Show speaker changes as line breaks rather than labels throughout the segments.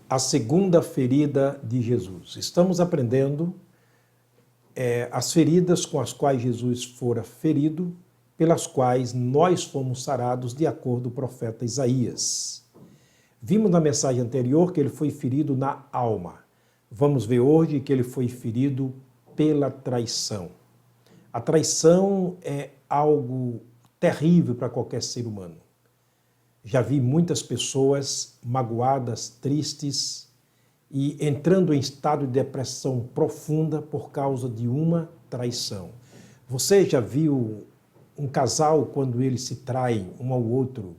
A segunda ferida de Jesus. Estamos aprendendo as feridas com as quais Jesus fora ferido, pelas quais nós fomos sarados, de acordo com o profeta Isaías. Vimos na mensagem anterior que ele foi ferido na alma. Vamos ver hoje que ele foi ferido pela traição. A traição é algo terrível para qualquer ser humano. Já vi muitas pessoas magoadas, tristes e entrando em estado de depressão profunda por causa de uma traição. Você já viu um casal quando eles se traem um ao outro?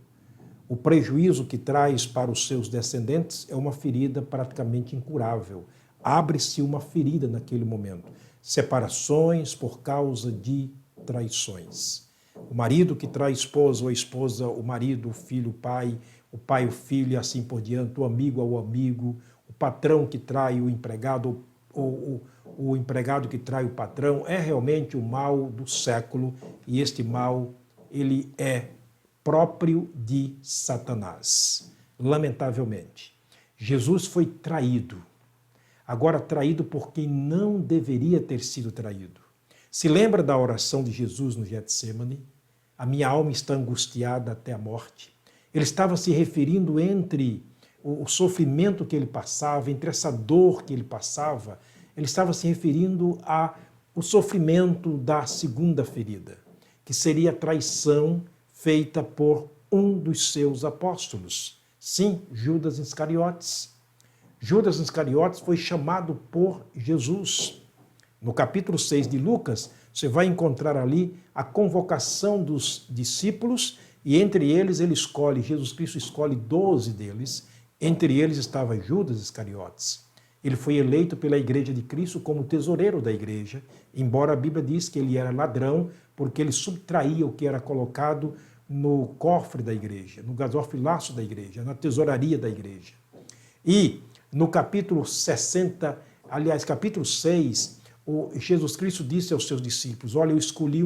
O prejuízo que traz para os seus descendentes é uma ferida praticamente incurável. Abre-se uma ferida naquele momento. Separações por causa de traições. O marido que trai a esposa, ou a esposa, o marido, o filho, o pai, o filho, e assim por diante, o amigo ao amigo, o patrão que trai o empregado, ou o empregado que trai o patrão, é realmente o mal do século, e este mal, ele é próprio de Satanás, lamentavelmente. Jesus foi traído, agora traído por quem não deveria ter sido traído. Se lembra da oração de Jesus no Getsêmani? A minha alma está angustiada até a morte. Ele estava se referindo entre o sofrimento que ele passava, entre essa dor que ele passava, ele estava se referindo ao sofrimento da segunda ferida, que seria a traição feita por um dos seus apóstolos. Sim, Judas Iscariotes. Judas Iscariotes foi chamado por Jesus. No capítulo 6 de Lucas, você vai encontrar ali a convocação dos discípulos e entre eles Jesus Cristo escolhe 12 deles, entre eles estava Judas Iscariotes. Ele foi eleito pela Igreja de Cristo como tesoureiro da igreja, embora a Bíblia diz que ele era ladrão, porque ele subtraía o que era colocado no cofre da igreja, no gasofilaço da igreja, na tesouraria da igreja. E no capítulo 6, Jesus Cristo disse aos seus discípulos, olha, eu escolhi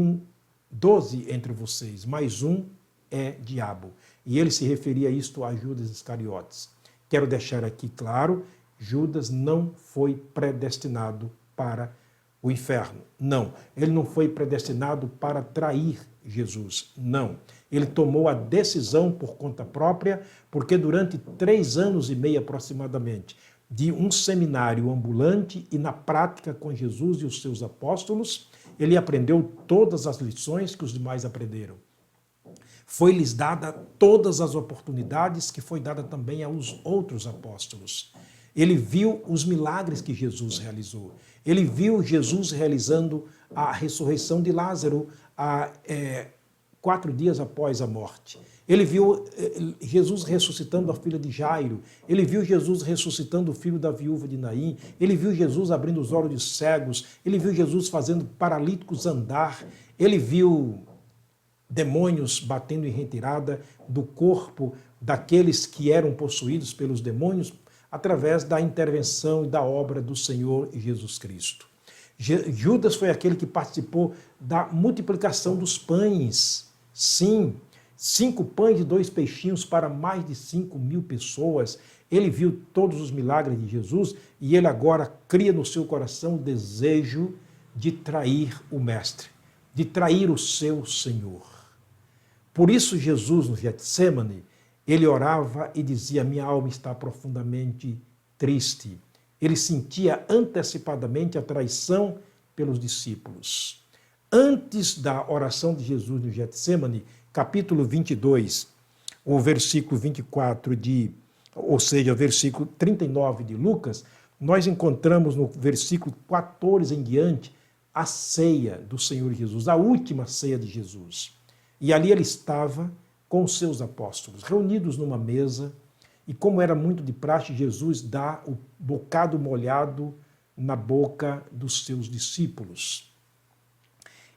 12 entre vocês, mas um é diabo. E ele se referia a isto a Judas Iscariotes. Quero deixar aqui claro, Judas não foi predestinado para o inferno. Não, ele não foi predestinado para trair Jesus. Não, ele tomou a decisão por conta própria, porque durante 3 anos e meio aproximadamente, de um seminário ambulante e na prática com Jesus e os seus apóstolos, ele aprendeu todas as lições que os demais aprenderam. Foi-lhes dada todas as oportunidades que foi dada também aos outros apóstolos. Ele viu os milagres que Jesus realizou. Ele viu Jesus realizando a ressurreição de Lázaro 4 dias após a morte. Ele viu Jesus ressuscitando a filha de Jairo. Ele viu Jesus ressuscitando o filho da viúva de Naim. Ele viu Jesus abrindo os olhos de cegos. Ele viu Jesus fazendo paralíticos andar. Ele viu demônios batendo em retirada do corpo daqueles que eram possuídos pelos demônios através da intervenção e da obra do Senhor Jesus Cristo. Judas foi aquele que participou da multiplicação dos pães. Sim, 5 pães e 2 peixinhos para mais de 5.000 pessoas. Ele viu todos os milagres de Jesus e ele agora cria no seu coração o desejo de trair o Mestre, de trair o seu Senhor. Por isso Jesus, no Getsêmani, ele orava e dizia, minha alma está profundamente triste. Ele sentia antecipadamente a traição pelos discípulos. Antes da oração de Jesus no Getsêmani, capítulo 22, o versículo 24 ou seja, o versículo 39 de Lucas, nós encontramos no versículo 14 em diante a ceia do Senhor Jesus, a última ceia de Jesus. E ali ele estava com os seus apóstolos, reunidos numa mesa, e como era muito de praxe, Jesus dá o bocado molhado na boca dos seus discípulos.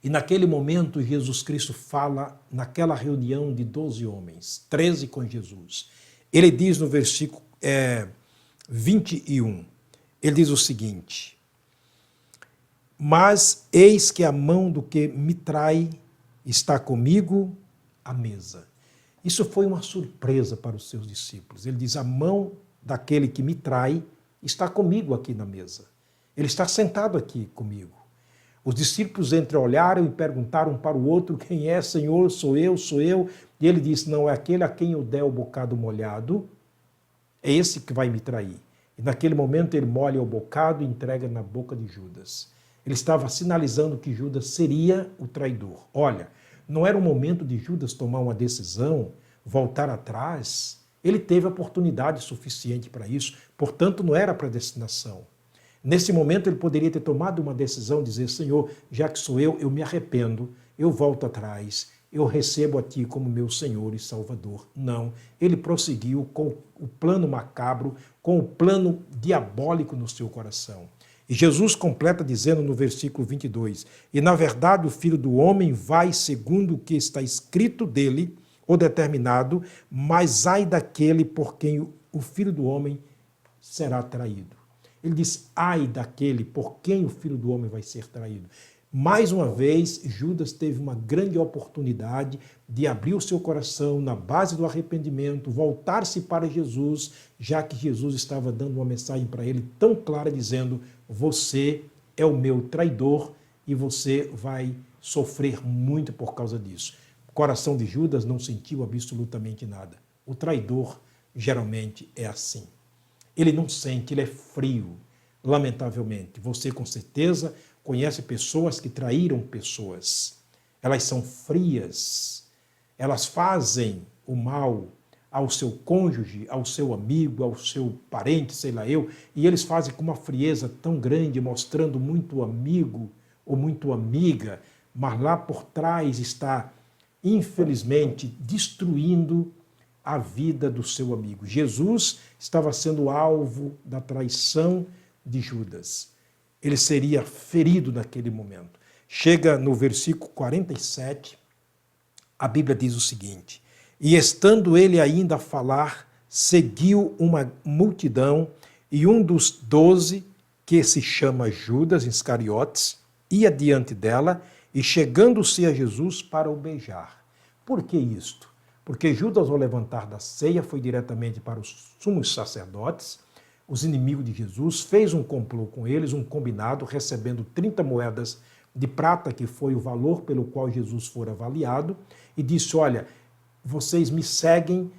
E naquele momento Jesus Cristo fala naquela reunião de 12 homens, 13 com Jesus. Ele diz no versículo 21, ele diz o seguinte, mas eis que a mão do que me trai está comigo à mesa. Isso foi uma surpresa para os seus discípulos. Ele diz, a mão daquele que me trai está comigo aqui na mesa. Ele está sentado aqui comigo. Os discípulos entreolharam e perguntaram um para o outro: quem é, Senhor? Sou eu, sou eu. E ele disse: não, é aquele a quem eu der o bocado molhado, é esse que vai me trair. E naquele momento ele molha o bocado e entrega na boca de Judas. Ele estava sinalizando que Judas seria o traidor. Olha, não era o momento de Judas tomar uma decisão, voltar atrás. Ele teve oportunidade suficiente para isso, portanto não era predestinação. Nesse momento ele poderia ter tomado uma decisão, dizer: Senhor, já que sou eu me arrependo, eu volto atrás, eu recebo a Ti como meu Senhor e Salvador. Não, ele prosseguiu com o plano macabro, com o plano diabólico no seu coração. E Jesus completa dizendo no versículo 22, e na verdade o Filho do Homem vai segundo o que está escrito dele, ou determinado, mas ai daquele por quem o Filho do Homem será traído. Ele diz: ai daquele por quem o Filho do Homem vai ser traído. Mais uma vez, Judas teve uma grande oportunidade de abrir o seu coração na base do arrependimento, voltar-se para Jesus, já que Jesus estava dando uma mensagem para ele tão clara, dizendo: você é o meu traidor e você vai sofrer muito por causa disso. O coração de Judas não sentiu absolutamente nada. O traidor geralmente é assim. Ele não sente, ele é frio, lamentavelmente. Você, com certeza, conhece pessoas que traíram pessoas. Elas são frias, elas fazem o mal ao seu cônjuge, ao seu amigo, ao seu parente, sei lá eu, e eles fazem com uma frieza tão grande, mostrando muito amigo ou muito amiga, mas lá por trás está, infelizmente, destruindo a vida do seu amigo. Jesus estava sendo alvo da traição de Judas. Ele seria ferido naquele momento. Chega no versículo 47, a Bíblia diz o seguinte: e estando ele ainda a falar, seguiu uma multidão, e um dos 12, que se chama Judas Iscariotes, ia diante dela, e chegando-se a Jesus para o beijar. Por que isto? Porque Judas, ao levantar da ceia, foi diretamente para os sumos sacerdotes, os inimigos de Jesus, fez um complô com eles, um combinado, recebendo 30 moedas de prata, que foi o valor pelo qual Jesus fora avaliado, e disse: olha, vocês me seguem,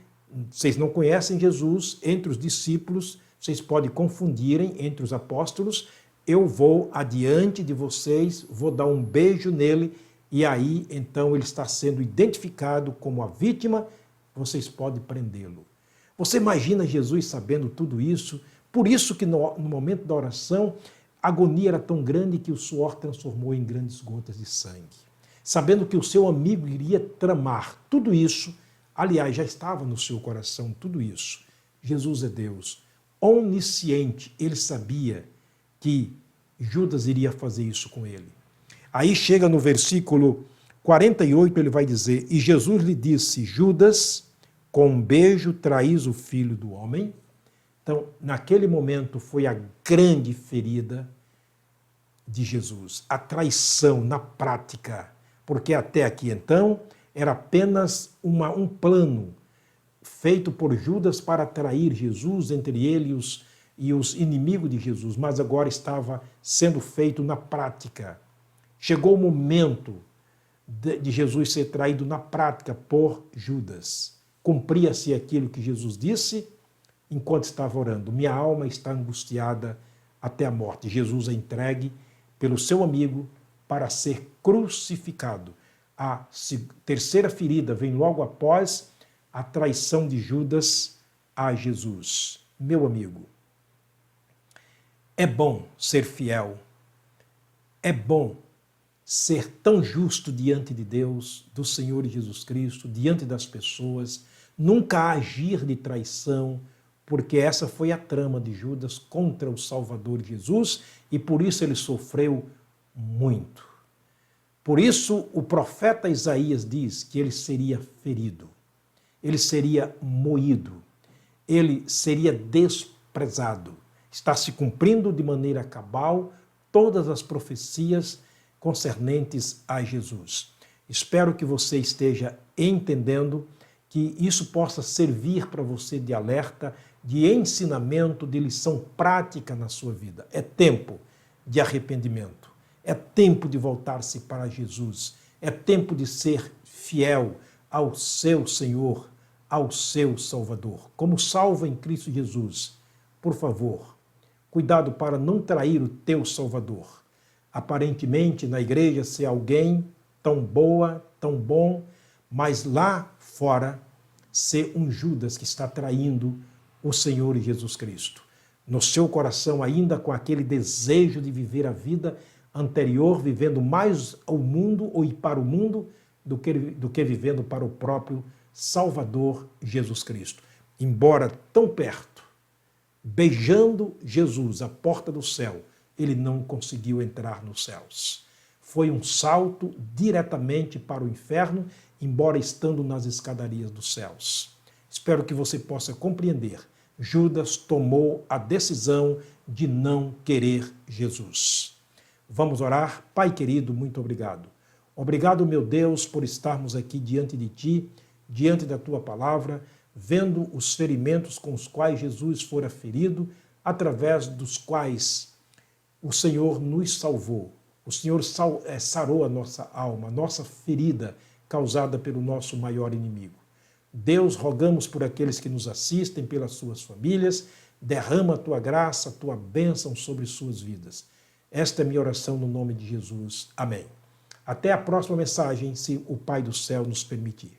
vocês não conhecem Jesus, entre os discípulos, vocês podem confundirem entre os apóstolos, eu vou adiante de vocês, vou dar um beijo nele, e aí, então, ele está sendo identificado como a vítima, vocês podem prendê-lo. Você imagina Jesus sabendo tudo isso? Por isso que no momento da oração, a agonia era tão grande que o suor transformou em grandes gotas de sangue. Sabendo que o seu amigo iria tramar tudo isso, aliás, já estava no seu coração tudo isso. Jesus é Deus, onisciente, ele sabia que Judas iria fazer isso com ele. Aí chega no versículo 48, ele vai dizer: e Jesus lhe disse: Judas, com um beijo traís o Filho do Homem. Então, naquele momento foi a grande ferida de Jesus, a traição na prática, porque até aqui então era apenas um plano feito por Judas para trair Jesus, entre ele e os inimigos de Jesus, mas agora estava sendo feito na prática. Chegou o momento de Jesus ser traído na prática por Judas. Cumpria-se aquilo que Jesus disse enquanto estava orando: minha alma está angustiada até a morte. Jesus é entregue pelo seu amigo para ser crucificado. A terceira ferida vem logo após a traição de Judas a Jesus. Meu amigo, é bom ser fiel, é bom ser tão justo diante de Deus, do Senhor Jesus Cristo, diante das pessoas, nunca agir de traição, porque essa foi a trama de Judas contra o Salvador Jesus e por isso ele sofreu muito. Por isso o profeta Isaías diz que ele seria ferido, ele seria moído, ele seria desprezado. Está se cumprindo de maneira cabal todas as profecias concernentes a Jesus. Espero que você esteja entendendo, que isso possa servir para você de alerta, de ensinamento, de lição prática na sua vida. É tempo de arrependimento. É tempo de voltar-se para Jesus. É tempo de ser fiel ao seu Senhor, ao seu Salvador. Como salvo em Cristo Jesus, por favor, cuidado para não trair o teu Salvador. Aparentemente, na igreja, ser alguém tão boa, tão bom, mas lá fora, ser um Judas que está traindo o Senhor Jesus Cristo. No seu coração, ainda com aquele desejo de viver a vida anterior, vivendo mais ao mundo ou ir para o mundo do que vivendo para o próprio Salvador Jesus Cristo. Embora tão perto, beijando Jesus, a porta do céu, ele não conseguiu entrar nos céus. Foi um salto diretamente para o inferno, embora estando nas escadarias dos céus. Espero que você possa compreender. Judas tomou a decisão de não querer Jesus. Vamos orar? Pai querido, muito obrigado. Obrigado, meu Deus, por estarmos aqui diante de Ti, diante da Tua palavra, vendo os ferimentos com os quais Jesus fora ferido, através dos quais o Senhor nos salvou. O Senhor sarou a nossa alma, a nossa ferida causada pelo nosso maior inimigo. Deus, rogamos por aqueles que nos assistem, pelas suas famílias, derrama a Tua graça, a Tua bênção sobre suas vidas. Esta é minha oração no nome de Jesus. Amém. Até a próxima mensagem, se o Pai do céu nos permitir.